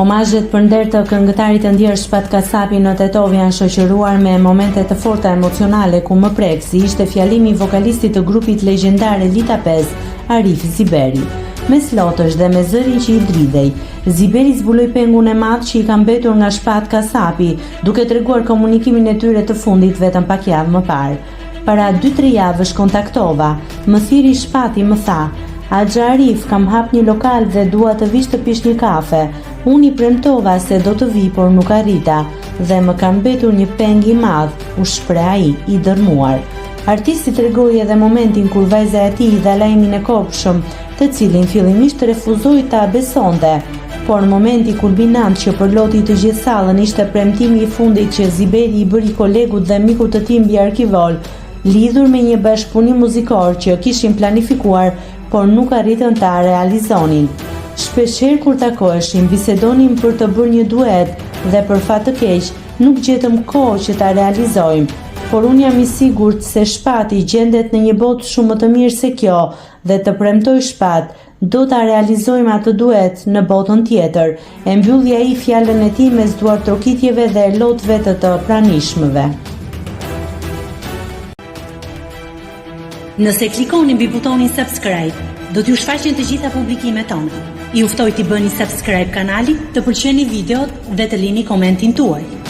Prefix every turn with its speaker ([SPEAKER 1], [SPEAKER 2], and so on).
[SPEAKER 1] Omazhet për nder të këngëtarit të ndjerë Shpat Kasapi në Tetov janë shoqëruar me momente të forta emocionale ku më preksi ishte fjalimi i vokalistit të grupit legjendar Elita 5, Arif Ziberi. Me slotësh dhe me zërin që i dridhej, Ziberi zbuloi pengun e madh që i ka mbetur nga Shpat Kasapi, duke treguar komunikimin e tyre të fundit vetëm pak javë më parë. Para 2-3 javësh kontaktova, më thiri Shpati më tha: "Axha Arif, kam hap një lokal dhe dua të vish të pish një kafe. Unë i premtova se do të vi, por nuk arrita dhe më ka mbetur një peng i madh", u shpreh ai, i dërmuar. Artisti tregoi edhe momentin kur vajza e tij dha lajmin e kopshëm, të cilin fillimisht refuzoi ta besonte, por në momenti kulminant që përloti të gjithë sallën ishte premtimi i fundit që Ziberi i bëri kolegut dhe mikut të tij mbi arkivol, lidhur me një bashkëpunim muzikor që kishin planifikuar, por nuk arritën ta realizonin. Shpeshherë kur takoheshim, bisedonim për të bërë një duet dhe për fat të keq nuk gjetëm kohë që ta realizojmë, por unë jam i sigurt se Shpati gjendet në një botë shumë më të mirë se kjo dhe të premtoj Shpat, do ta realizojmë atë duet në botën tjetër, e mbylli ai fjalën e tij mes duar trokitjeve dhe lotëve të pranishmëve.
[SPEAKER 2] Nëse klikoni mbi butonin subscribe, do t'ju shfaqen të gjitha publikimet tona. Ju ftoj t'i bëni subscribe kanalit, të pëlqeni videot dhe të lini komentin tuaj.